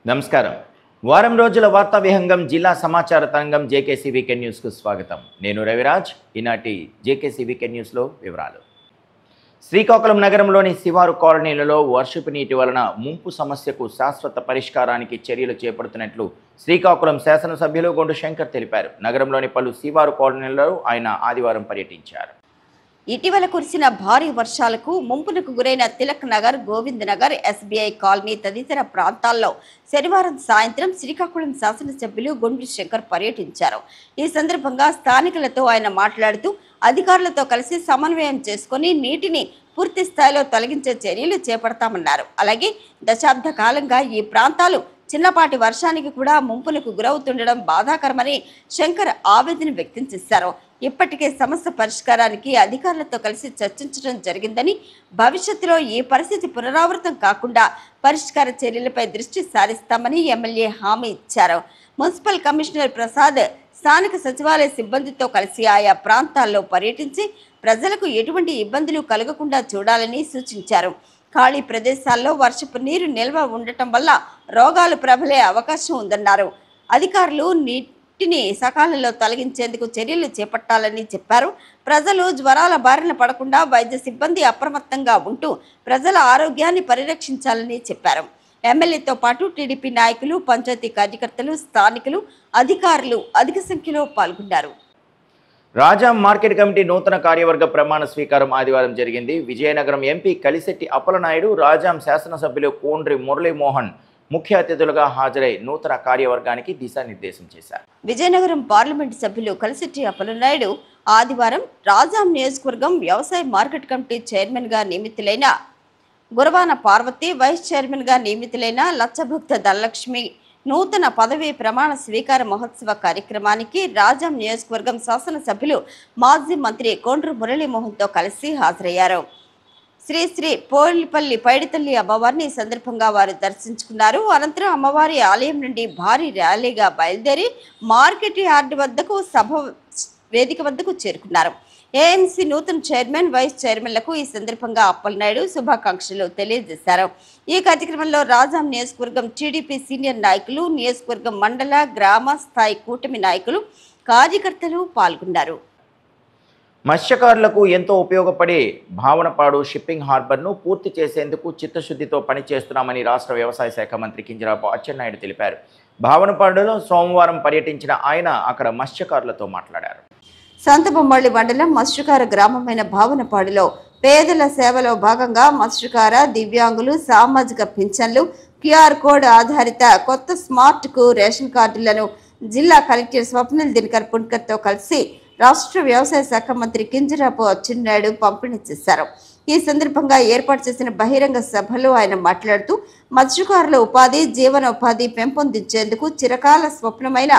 నమస్కారం. వారం రోజుల వార్తా విహంగం జిల్లా సమాచార తరంగం జేకేసీ వీకెండ్ న్యూస్కు స్వాగతం. నేను రవిరాజ్. ఈనాటి జేకేసీ వీకెండ్ న్యూస్లో వివరాలు. శ్రీకాకుళం నగరంలోని శివారు కాలనీలలో వర్షపు నీటి వలన ముంపు సమస్యకు శాశ్వత పరిష్కారానికి చర్యలు చేపడుతున్నట్లు శ్రీకాకుళం శాసనసభ్యులు గొండు శంకర్ తెలిపారు. నగరంలోని పలు శివారు కాలనీలలో ఆయన ఆదివారం పర్యటించారు. ఇటీవల కురిసిన భారీ వర్షాలకు ముంపునకు గురైన తిలక్ నగర్, గోవింద్ నగర్, ఎస్బీఐ కాలనీ తదితర ప్రాంతాల్లో శనివారం సాయంత్రం శ్రీకాకుళం శాసనసభ్యులు గొండు శంకర్ పర్యటించారు. ఈ సందర్భంగా స్థానికులతో ఆయన మాట్లాడుతూ అధికారులతో కలిసి సమన్వయం చేసుకుని నీటిని పూర్తి స్థాయిలో తొలగించే చర్యలు చేపడతామన్నారు. అలాగే దశాబ్ద కాలంగా ఈ ప్రాంతాలు చిన్నపాటి వర్షానికి కూడా ముంపునకు గురవుతుండడం బాధాకరమని శంకర్ ఆవేదన వ్యక్తం చేశారు. ఇప్పటికే సమస్య పరిష్కారానికి అధికారులతో కలిసి చర్చించడం జరిగిందని, భవిష్యత్తులో ఈ పరిస్థితి పునరావృతం కాకుండా పరిష్కార చర్యలపై దృష్టి సారిస్తామని ఎమ్మెల్యే హామీ ఇచ్చారు. మున్సిపల్ కమిషనర్ ప్రసాద్ స్థానిక సచివాలయ సిబ్బందితో కలిసి ఆయా ప్రాంతాల్లో పర్యటించి ప్రజలకు ఎటువంటి ఇబ్బందులు కలగకుండా చూడాలని సూచించారు. ఖాళీ ప్రదేశాల్లో వర్షపు నీరు నిల్వ ఉండటం వల్ల రోగాలు ప్రబలే అవకాశం ఉందన్నారు. అధికారులు నీటిని సకాలంలో తొలగించేందుకు చర్యలు చేపట్టాలని చెప్పారు. ప్రజలు జ్వరాల బారిన పడకుండా వైద్య సిబ్బంది అప్రమత్తంగా ఉంటూ ప్రజల ఆరోగ్యాన్ని పరిరక్షించాలని చెప్పారు. ఎమ్మెల్యేతో పాటు టీడీపీ నాయకులు, పంచాయతీ కార్యకర్తలు, స్థానికులు, అధికారులు అధిక సంఖ్యలో పాల్గొన్నారు. రాజాం మార్కెట్ కమిటీ నూతన కార్యవర్గ ప్రమాణ స్వీకారం ఆదివారం జరిగింది. విజయనగరం ఎంపీ కలిశెట్టి అప్పలనాయుడు, రాజాం శాసనసభ్యులు కోండ్రి మురళీమోహన్ ముఖ్య అతిథులుగా హాజరై నూతన కార్యవర్గానికి దిశానిర్దేశం చేశారు. విజయనగరం పార్లమెంటు సభ్యులు కలిశెట్టి అప్పలనాయుడు ఆదివారం రాజాం నియోజకవర్గం వ్యవసాయ మార్కెట్ కమిటీ చైర్మన్ గా నియమితులైన గురవాన పార్వతి, వైస్ చైర్మన్ గా నియమితులైన లచ్చభక్త ధనలక్ష్మి నూతన పదవీ ప్రమాణ స్వీకార మహోత్సవ కార్యక్రమానికి రాజాం నియోజకవర్గం శాసనసభ్యులు మాజీ మంత్రి కోండ్రు మురళీమోహన్తో కలిసి హాజరయ్యారు. శ్రీ శ్రీ పోలిపల్లి పైడితల్లి అమ్మవారిని సందర్భంగా వారు దర్శించుకున్నారు. అనంతరం అమ్మవారి ఆలయం నుండి భారీ ర్యాలీగా బయలుదేరి మార్కెట్ యార్డ్ వద్దకు సభ వేదిక వద్దకు చేరుకున్నారు. ఏఎంసీ నూతన చైర్మన్, వైస్ చైర్మన్లకు ఈ సందర్భంగా అప్పలనాయుడు శుభాకాంక్షలు తెలియజేశారు. ఈ కార్యక్రమంలో రాజాం నియోజకవర్గం టీడీపీ సీనియర్ నాయకులు, నియోజకవర్గం మండల, గ్రామ స్థాయి కూటమి నాయకులు, కార్యకర్తలు పాల్గొన్నారు. మత్స్యకారులకు ఎంతో ఉపయోగపడే భావనపాడు షిప్పింగ్ హార్బర్ను పూర్తి చేసేందుకు చిత్తశుద్ధితో పనిచేస్తున్నామని రాష్ట్ర వ్యవసాయ శాఖ మంత్రి కింజరాపు అచ్చెన్నాయుడు తెలిపారు. భావనపాడులో సోమవారం పర్యటించిన ఆయన అక్కడ మత్స్యకారులతో మాట్లాడారు. సంతబొమ్మళ్ళి మండలం మత్స్యకార గ్రామమైన భావనపాడులో పేదల సేవలో భాగంగా మత్స్యకార, దివ్యాంగులు, సామాజిక పింఛన్లు, క్యూఆర్ కోడ్ ఆధారిత కొత్త స్మార్ట్ కు రేషన్ కార్డులను జిల్లా కలెక్టర్ స్వప్నిల్ దినకర్ పుణ్కర్తో కలిసి రాష్ట్ర వ్యవసాయ శాఖ మంత్రి కింజరాపు అచ్చెన్నాయుడు పంపిణీ చేశారు. ఈ సందర్భంగా ఏర్పాటు చేసిన బహిరంగ సభలో ఆయన మాట్లాడుతూ మత్స్యకారుల ఉపాధి, జీవనోపాధి పెంపొందించేందుకు చిరకాల స్వప్నమైన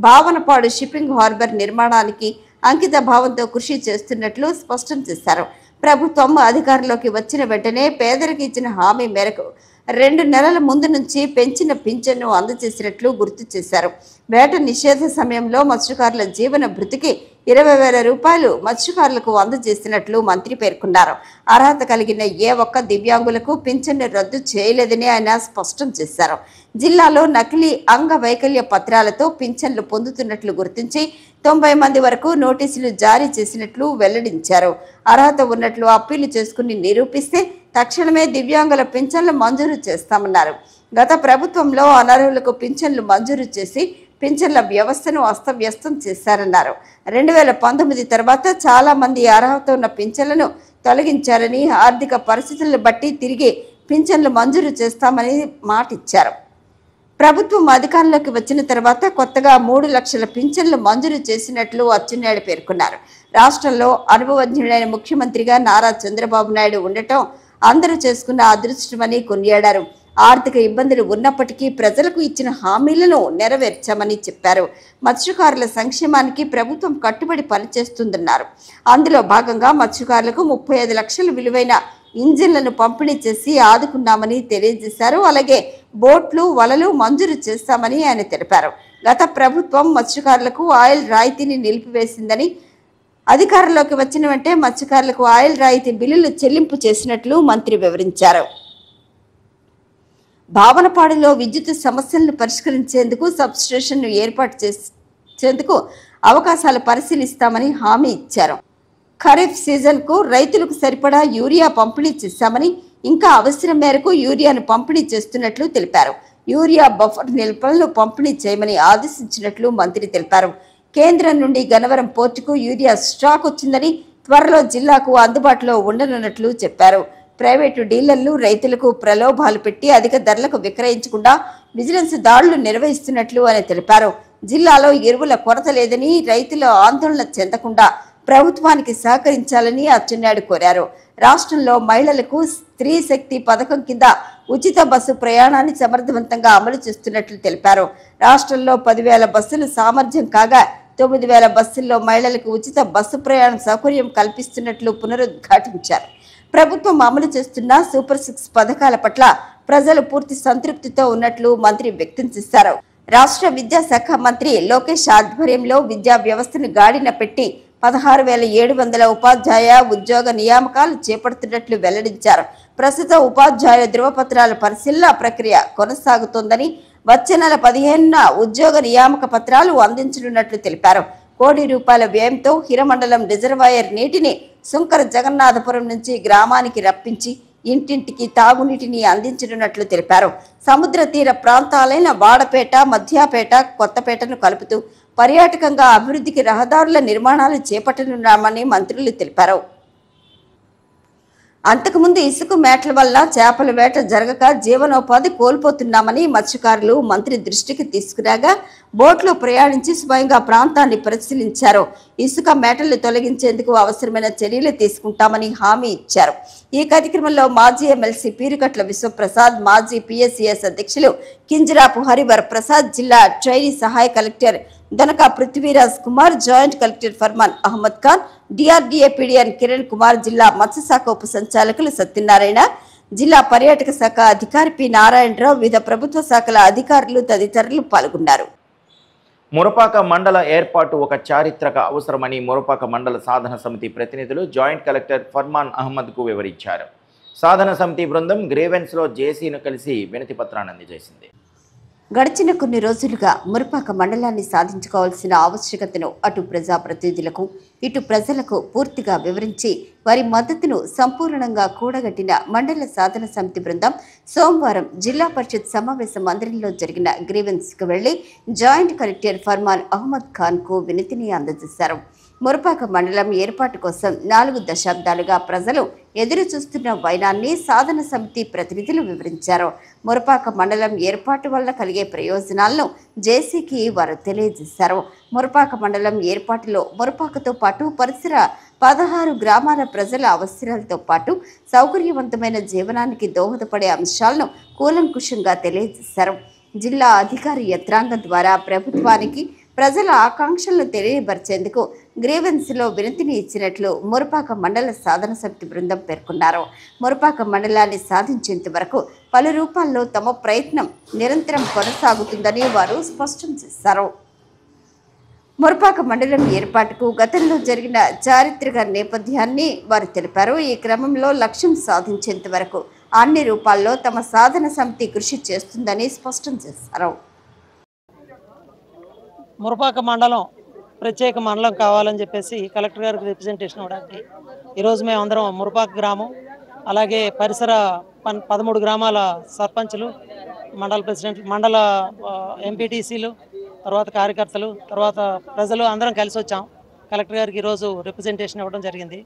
భావనపాడు షిప్పింగ్ హార్బర్ నిర్మాణానికి అంకిత భావంతో కృషి చేస్తున్నట్లు స్పష్టం చేశారు. ప్రభుత్వం అధికారంలోకి వచ్చిన వెంటనే పేదలకు ఇచ్చిన హామీ మేరకు 2 నెలల ముందు నుంచి పెంచిన పింఛన్ను అందజేసినట్లు గుర్తు చేశారు. వేట నిషేధ సమయంలో మత్స్యకారుల జీవన భృతికి 20,000 రూపాయలు మత్స్యకారులకు అందజేసినట్లు మంత్రి పేర్కొన్నారు. అర్హత కలిగిన ఏ ఒక్క దివ్యాంగులకు పింఛన్ను రద్దు చేయలేదని ఆయన స్పష్టం చేశారు. జిల్లాలో నకిలీ అంగవైకల్య పత్రాలతో పింఛన్లు పొందుతున్నట్లు గుర్తించి 90 మంది వరకు నోటీసులు జారీ చేసినట్లు వెల్లడించారు. అర్హత ఉన్నట్లు అప్పీలు చేసుకుని నిరూపిస్తే తక్షణమే దివ్యాంగుల పింఛన్లు మంజూరు చేస్తామన్నారు. గత ప్రభుత్వంలో అనర్హులకు పింఛన్లు మంజూరు చేసి పింఛన్ల వ్యవస్థను అస్తవ్యస్తం చేశారన్నారు. 2019 తర్వాత చాలా మంది అర్హత ఉన్న పింఛన్లను తొలగించారని, ఆర్థిక పరిస్థితులను బట్టి తిరిగి పింఛన్లు మంజూరు చేస్తామని మాటిచ్చారు. ప్రభుత్వం అధికారంలోకి వచ్చిన తర్వాత కొత్తగా 3 లక్షల పింఛన్లు మంజూరు చేసినట్లు అచ్చెన్నాయుడు పేర్కొన్నారు. రాష్ట్రంలో అనుభవజ్ఞుడైన ముఖ్యమంత్రిగా నారా చంద్రబాబు నాయుడు ఉండటం అందరూ చేసుకున్న అదృష్టమని కొనియాడారు. ఆర్థిక ఇబ్బందులు ఉన్నప్పటికీ ప్రజలకు ఇచ్చిన హామీలను నెరవేర్చామని చెప్పారు. మత్స్యకారుల సంక్షేమానికి ప్రభుత్వం కట్టుబడి పనిచేస్తుందన్నారు. అందులో భాగంగా మత్స్యకారులకు 35 లక్షల విలువైన ఇంజిన్లను పంపిణీ చేసి ఆదుకున్నామని తెలియజేశారు. అలాగే బోట్లు, వలలు మంజూరు చేస్తామని ఆయన తెలిపారు. గత ప్రభుత్వం మత్స్యకారులకు ఆయిల్ రాయితీని నిలిపివేసిందని, అధికారంలోకి వచ్చిన వెంటనే మత్స్యకారులకు ఆయిల్ రాయితీ బిల్లులు చెల్లింపు చేసినట్లు మంత్రి వివరించారు. భావనపాడులో విద్యుత్ సమస్యలను పరిష్కరించేందుకు సబ్స్టేషన్ను ఏర్పాటు చేసేందుకు అవకాశాలు పరిశీలిస్తామని హామీ ఇచ్చారు. ఖరీఫ్ సీజన్కు రైతులకు సరిపడా యూరియా పంపిణీ చేశామని, ఇంకా అవసరం మేరకు యూరియాను పంపిణీ చేస్తున్నట్లు తెలిపారు. యూరియా బఫర్ నిల్వలను పంపిణీ చేయమని ఆదేశించినట్లు మంత్రి తెలిపారు. కేంద్రం నుండి గన్నవరం పోర్టుకు యూరియా స్టాక్ వచ్చిందని, త్వరలో జిల్లాకు అందుబాటులో ఉండనున్నట్లు చెప్పారు. ప్రైవేటు డీలర్లు రైతులకు ప్రలోభాలు పెట్టి అధిక ధరలకు విక్రయించకుండా విజిలెన్స్ దాడులు నిర్వహిస్తున్నట్లు ఆయన తెలిపారు. జిల్లాలో ఎరువుల కొరత లేదని, రైతులు ఆందోళన చెందకుండా ప్రభుత్వానికి సహకరించాలని అచ్చెన్నాయుడు కోరారు. రాష్ట్రంలో మహిళలకు స్త్రీ శక్తి పథకం కింద ఉచిత బస్సు ప్రయాణాన్ని సమర్థవంతంగా అమలు చేస్తున్నట్లు తెలిపారు. రాష్ట్రంలో 10,000 బస్సులు సామర్థ్యం కాగా 9,000 బస్సుల్లో మహిళలకు ఉచిత బస్సు ప్రయాణ సౌకర్యం కల్పిస్తున్నట్లు పునరుద్ఘాటించారు. ప్రభుత్వం అమలు చేస్తున్న సూపర్ 6 పథకాల పట్ల ప్రజలు పూర్తి సంతృప్తితో ఉన్నట్లు మంత్రి వ్యక్తం చేశారు. రాష్ట్ర విద్యాశాఖ మంత్రి లోకేష్ ఆధ్వర్యంలో విద్యా వ్యవస్థను గాడిన పెట్టి 16,700 ఉపాధ్యాయ ఉద్యోగ నియామకాలు చేపడుతున్నట్లు వెల్లడించారు. ప్రస్తుతం ఉపాధ్యాయుల ధృవపత్రాల పరిశీలన ప్రక్రియ కొనసాగుతోందని, వచ్చే నెల 15న ఉద్యోగ నియామక పత్రాలు అందించనున్నట్లు తెలిపారు. ₹1 కోటి వ్యయంతో హిరమండలం రిజర్వాయర్ నీటిని సుంకర జగన్నాథపురం నుంచి గ్రామానికి రప్పించి ఇంటింటికి తాగునీటిని అందించనున్నట్లు తెలిపారు. సముద్ర తీర ప్రాంతాలైన వాడపేట, మధ్యాపేట, కొత్తపేటను కలుపుతూ పర్యాటకంగా అభివృద్ధికి రహదారుల నిర్మాణాలు చేపట్టనున్నామని మంత్రులు తెలిపారు. అంతకుముందు ఇసుక మేటల వల్ల చేపల వేట జరగక జీవనోపాధి కోల్పోతున్నామని మత్స్యకారులు మంత్రి దృష్టికి తీసుకురాగా బోట్లో ప్రయాణించి స్వయంగా ప్రాంతాన్ని పరిశీలించారు. ఇసుక మేటలు తొలగించేందుకు అవసరమైన చర్యలు తీసుకుంటామని హామీ ఇచ్చారు. ఈ కార్యక్రమంలో మాజీ ఎమ్మెల్సీ పీరుకట్ల విశ్వప్రసాద్, మాజీ పిఎస్సిఎస్ అధ్యక్షులు కింజరాపు హరివర్ ప్రసాద్, జిల్లా ట్రైనీ సహాయ collector Dhanaka Prithviraj Kumar, joint collector Farman Ahmed Khan, DRDA PD N Kiran Kumar, జిల్లా మత్స్యశాఖ ఉప సంచాలకులు సత్యనారాయణ, జిల్లా పర్యాటక శాఖ అధికారి పి నారాయణరావు, వివిధ ప్రభుత్వ శాఖల అధికారులు తదితరులు పాల్గొన్నారు. మురపాక మండల ఏర్పాటు ఒక చారిత్రక అవసరమని మురపాక మండల సాధన సమితి ప్రతినిధులు జాయింట్ కలెక్టర్ ఫర్మాన్ అహ్మద్కు వివరించారు. సాధన సమితి బృందం గ్రీవెన్స్లో జేసీను కలిసి వినతి పత్రాన్ని అందజేసింది. గడిచిన కొన్ని రోజులుగా మురపాక మండలాన్ని సాధించుకోవాల్సిన ఆవశ్యకతను అటు ప్రజాప్రతినిధులకు, ఇటు ప్రజలకు పూర్తిగా వివరించి వారి మద్దతును సంపూర్ణంగా కూడగట్టిన మండల సాధన సమితి బృందం సోమవారం జిల్లా పరిషత్ సమావేశ మందిరంలో జరిగిన గ్రీవెన్స్కు వెళ్లి జాయింట్ కలెక్టర్ ఫర్మాన్ అహ్మద్ ఖాన్కు వినతిని అందజేశారు. మురపాక మండలం ఏర్పాటు కోసం 4 దశాబ్దాలుగా ప్రజలు ఎదురు చూస్తున్న వైనాన్ని సాధన సమితి ప్రతినిధులు వివరించారు. మురపాక మండలం ఏర్పాటు వల్ల కలిగే ప్రయోజనాలను జేసీకి వారు తెలియజేశారు. మురపాక మండలం ఏర్పాటులో మురపాకతో పాటు పరిసర 16 గ్రామాల ప్రజల అవసరాలతో పాటు సౌకర్యవంతమైన జీవనానికి దోహదపడే అంశాలను కూలంకుషంగా తెలియజేశారు. జిల్లా అధికారి యంత్రాంగం ద్వారా ప్రభుత్వానికి ప్రజల ఆకాంక్షలను తెలియపరిచేందుకు గ్రీవెన్స్లో వినతిని ఇచ్చినట్లు మురపాక మండల సాధన సమితి బృందం పేర్కొన్నారు. మురపాక మండలాన్ని సాధించేంత వరకు పలు రూపాల్లో తమ ప్రయత్నం నిరంతరం కొనసాగుతుందని వారు స్పష్టం చేశారు. మురపాక మండలం ఏర్పాటుకు గతంలో జరిగిన చారిత్రక నేపథ్యాన్ని వారు తెలిపారు. ఈ క్రమంలో లక్ష్యం సాధించేంత వరకు అన్ని రూపాల్లో తమ సాధన సమితి కృషి చేస్తుందని స్పష్టం చేశారు. మురపాక మండలం ప్రత్యేక మండలం కావాలని చెప్పేసి కలెక్టర్ గారికి రిప్రజెంటేషన్ ఇవ్వడానికి ఈరోజు మేము అందరం మురపాక గ్రామం, అలాగే పరిసర 13 గ్రామాల సర్పంచులు, మండల ప్రెసిడెంట్, మండల ఎంపీటీసీలు, తర్వాత కార్యకర్తలు, తర్వాత ప్రజలు అందరం కలిసి వచ్చాం. కలెక్టర్ గారికి ఈరోజు రిప్రజెంటేషన్ ఇవ్వడం జరిగింది.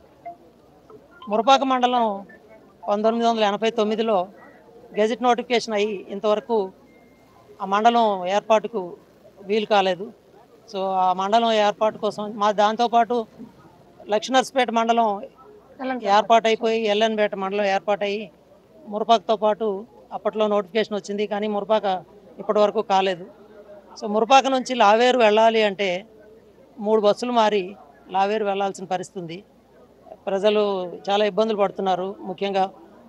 మురపాక మండలం 1989లో గెజెట్ నోటిఫికేషన్ అయ్యి ఇంతవరకు ఆ మండలం ఏర్పాటుకు వీలు కాలేదు. సో ఆ మండలం ఏర్పాటు కోసం దాంతోపాటు లక్ష్మీనర్స్పేట మండలం ఏర్పాటైపోయి ఎల్ఎన్పేట మండలం ఏర్పాటయ్యి మురపాకతో పాటు అప్పట్లో నోటిఫికేషన్ వచ్చింది, కానీ మురపాక ఇప్పటి వరకు కాలేదు. సో మురపాక నుంచి లావేరు వెళ్ళాలి అంటే 3 బస్సులు మారి లావేరు వెళ్ళాల్సిన పరిస్థితి. ప్రజలు చాలా ఇబ్బందులు పడుతున్నారు. ముఖ్యంగా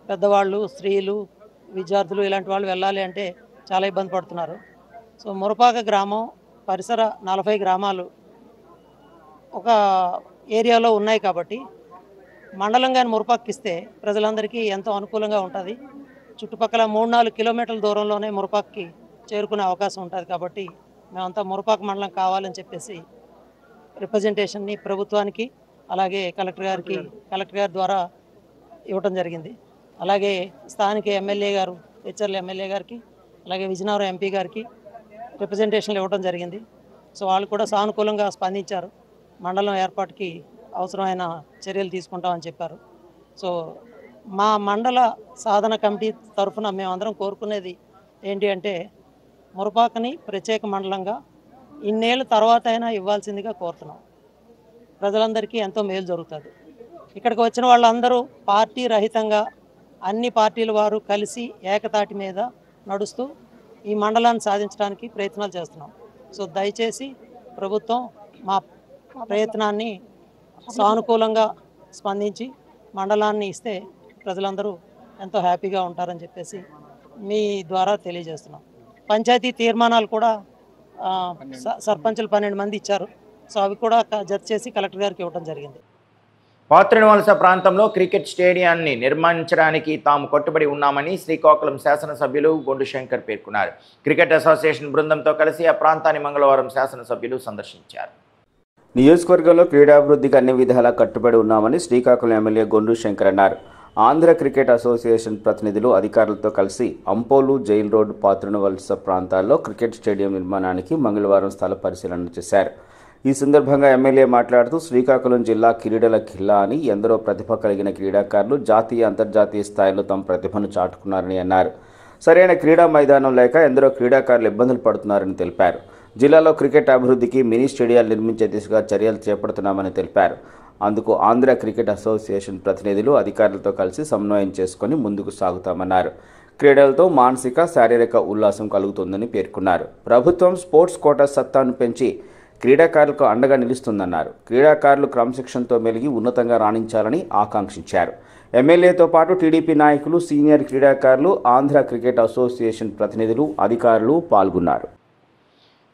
పెద్దవాళ్ళు, స్త్రీలు, విద్యార్థులు ఇలాంటి వాళ్ళు వెళ్ళాలి అంటే చాలా ఇబ్బంది పడుతున్నారు. సో మురపాక గ్రామం పరిసర 40 గ్రామాలు ఒక ఏరియాలో ఉన్నాయి కాబట్టి మండలంగా మురపాకకి ఇస్తే ప్రజలందరికీ ఎంతో అనుకూలంగా ఉంటుంది. చుట్టుపక్కల 3-4 కిలోమీటర్ల దూరంలోనే మురపాక్కి చేరుకునే అవకాశం ఉంటుంది. కాబట్టి మేమంతా మురపాక్ మండలం కావాలని చెప్పేసి రిప్రజెంటేషన్ని ప్రభుత్వానికి అలాగే కలెక్టర్ గారి ద్వారా ఇవ్వటం జరిగింది. అలాగే స్థానిక ఎమ్మెల్యే గారు హెచ్ఆర్ఎల్ ఎమ్మెల్యే గారికి అలాగే విజయనగరం ఎంపీ గారికి రిప్రజెంటేషన్లు ఇవ్వడం జరిగింది. సో వాళ్ళు కూడా సానుకూలంగా స్పందించారు. మండలం ఏర్పాటుకి అవసరమైన చర్యలు తీసుకుంటామని చెప్పారు. సో మా మండల సాధన కమిటీ తరఫున మేమందరం కోరుకునేది ఏంటి అంటే మురపాకని ప్రత్యేక మండలంగా ఇన్నేళ్ళ తర్వాత అయినా ఇవ్వాల్సిందిగా కోరుతున్నాం. ప్రజలందరికీ ఎంతో మేలు జరుగుతుంది. ఇక్కడికి వచ్చిన వాళ్ళందరూ పార్టీ రహితంగా అన్ని పార్టీల వారు కలిసి ఏకతాటి మీద నడుస్తూ ఈ మండలాన్ని సాధించడానికి ప్రయత్నాలు చేస్తున్నాం. సో దయచేసి ప్రభుత్వం మా ప్రయత్నాన్ని సానుకూలంగా స్పందించి మండలాన్ని ఇస్తే ప్రజలందరూ ఎంతో హ్యాపీగా ఉంటారని చెప్పేసి మీ ద్వారా తెలియజేస్తున్నాం. పంచాయతీ తీర్మానాలు కూడా సర్పంచులు 12 మంది ఇచ్చారు. సో అవి కూడా జత చేసి కలెక్టర్ గారికి ఇవ్వడం జరిగింది. పాత్రినివలస ప్రాంతంలో క్రికెట్ స్టేడియాన్ని నిర్మించడానికి తాము కట్టుబడి ఉన్నామని శ్రీకాకుళం శాసనసభ్యులు గొండు శంకర్ పేర్కొన్నారు. క్రికెట్ అసోసియేషన్ బృందంతో కలిసి ఆ ప్రాంతాన్ని మంగళవారం శాసనసభ్యులు సందర్శించారు. నియోజకవర్గంలో క్రీడాభివృద్ధికి అన్ని విధాలా కట్టుబడి ఉన్నామని శ్రీకాకుళం ఎమ్మెల్యే గొండు శంకర్ అన్నారు. ఆంధ్ర క్రికెట్ అసోసియేషన్ ప్రతినిధులు అధికారులతో కలిసి అంపోలు, జైల్ రోడ్, పాత్రినివలస ప్రాంతాల్లో క్రికెట్ స్టేడియం నిర్మాణానికి మంగళవారం స్థల పరిశీలన చేశారు. ఈ సందర్భంగా ఎమ్మెల్యే మాట్లాడుతూ శ్రీకాకుళం జిల్లా క్రీడల కిల్లా అని ఎందరో ప్రతిభ కలిగిన క్రీడాకారులు జాతీయ, అంతర్జాతీయ స్థాయిలో తమ ప్రతిభను చాటుకున్నారని అన్నారు. సరైన క్రీడా మైదానం లేక ఎందరో క్రీడాకారులు ఇబ్బందులు పడుతున్నారని తెలిపారు. జిల్లాలో క్రికెట్ అభివృద్ధికి మినీ స్టేడియాలు నిర్మించే దిశగా చర్యలు చేపడుతున్నామని తెలిపారు. అందుకు ఆంధ్ర క్రికెట్ అసోసియేషన్ ప్రతినిధులు అధికారులతో కలిసి సమన్వయం చేసుకుని ముందుకు సాగుతామన్నారు. క్రీడలతో మానసిక, శారీరక ఉల్లాసం కలుగుతుందని పేర్కొన్నారు. ప్రభుత్వం స్పోర్ట్స్ కోటా సత్తాను పెంచి క్రీడాకారులకు అండగా నిలుస్తుందన్నారు. క్రీడాకారులు క్రమశిక్షణతో మెలిగి ఉన్నతంగా రాణించాలని ఆకాంక్షించారు. ఎమ్మెల్యేతో పాటు టీడీపీ నాయకులు, సీనియర్ క్రీడాకారులు, ఆంధ్ర క్రికెట్ అసోసియేషన్ ప్రతినిధులు, అధికారులు పాల్గొన్నారు.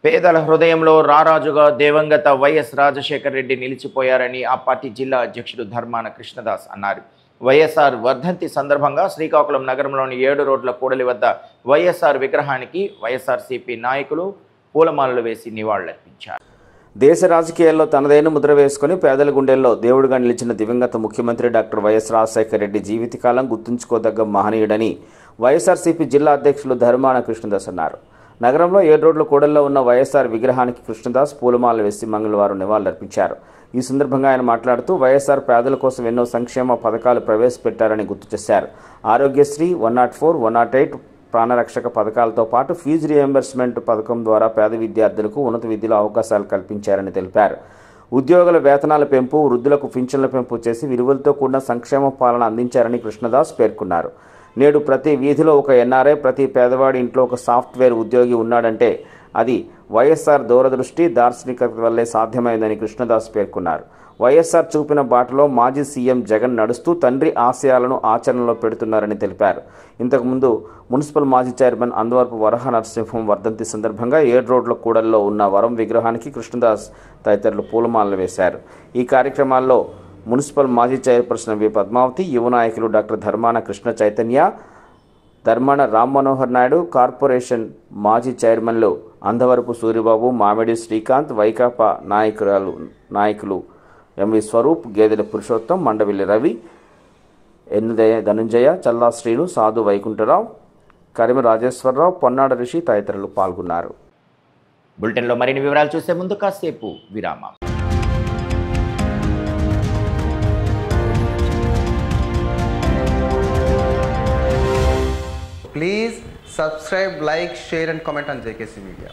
పేదల హృదయంలో రారాజుగా దివంగత వైఎస్ రాజశేఖర రెడ్డి నిలిచిపోయారని ఆ పార్టీ జిల్లా అధ్యక్షుడు ధర్మాన కృష్ణదాస్ అన్నారు. వైఎస్ఆర్ వర్ధంతి సందర్భంగా శ్రీకాకుళం నగరంలోని 7 రోడ్ల కూడలి వద్ద వైఎస్ఆర్ విగ్రహానికి వైఎస్ఆర్సీపీ నాయకులు పూలమాలలు వేసి నివాళులర్పించారు. దేశ రాజకీయాల్లో తనదైన ముద్ర వేసుకుని పేదల గుండెల్లో దేవుడిగా నిలిచిన దివంగత ముఖ్యమంత్రి డాక్టర్ వైఎస్ రాజశేఖర రెడ్డి జీవితకాలం గుర్తుంచుకోదగ్గ మహనీయుడని వైఎస్ఆర్సీపీ జిల్లా అధ్యక్షులు ధర్మాన కృష్ణదాస్ అన్నారు. నగరంలో 7 రోడ్ల కూడల్లో ఉన్న వైఎస్ఆర్ విగ్రహానికి కృష్ణదాస్ పూలమాల వేసి మంగళవారం నివాళులర్పించారు. ఈ సందర్భంగా ఆయన మాట్లాడుతూ వైఎస్ఆర్ పేదల కోసం ఎన్నో సంక్షేమ పథకాలు ప్రవేశపెట్టారని గుర్తు చేశారు. ఆరోగ్యశ్రీ, 104, 108 ప్రాణరక్షక పథకాలతో పాటు ఫీజు రియంబర్స్మెంట్ పథకం ద్వారా పేద విద్యార్థులకు ఉన్నత విద్యలో అవకాశాలు కల్పించారని తెలిపారు. ఉద్యోగుల వేతనాల పెంపు, వృద్ధులకు పింఛన్ల పెంపు చేసి విలువలతో కూడిన సంక్షేమ పాలన అందించారని కృష్ణదాస్ పేర్కొన్నారు. నేడు ప్రతి వీధిలో ఒక ఎన్ఆర్ఐ, ప్రతి పేదవాడి ఇంట్లో ఒక సాఫ్ట్వేర్ ఉద్యోగి ఉన్నాడంటే అది వైఎస్ఆర్ దూరదృష్టి, దార్శనికత వల్లే సాధ్యమైందని కృష్ణదాస్ పేర్కొన్నారు. వైఎస్ఆర్ చూపిన బాటలో మాజీ సీఎం జగన్ నడుస్తూ తండ్రి ఆశయాలను ఆచరణలో పెడుతున్నారని తెలిపారు. ఇంతకుముందు మున్సిపల్ మాజీ చైర్మన్ అందవరపు వరహ నరసింహం వర్ధంతి సందర్భంగా 7 రోడ్ల కూడల్లో ఉన్న వరం విగ్రహానికి కృష్ణదాస్ తదితరులు పూలమాలలు వేశారు. ఈ కార్యక్రమాల్లో మున్సిపల్ మాజీ చైర్పర్సన్ వి పద్మావతి, యువ నాయకులు డాక్టర్ ధర్మాన కృష్ణ చైతన్య, ధర్మాన రామ్ మనోహర్ నాయుడు, కార్పొరేషన్ మాజీ చైర్మన్లు అందవరపు సూరిబాబు, మామిడి శ్రీకాంత్, వైకాపా నాయకులు ఎంవి స్వరూప్, గేదెల పురుషోత్తం, మండవిల్లి రవి, ఎన్నుదయ ధనుంజయ, చల్లా శ్రీను, సాధు వైకుంఠరావు, కరిమ రాజేశ్వరరావు, పొన్నాడ రిషి తదితరులు పాల్గొన్నారు. బులెటిన్లో మరిన్ని వివరాలు చూసే ముందు కాసేపు విరామం. Please subscribe, like, share and comment on JKC Media.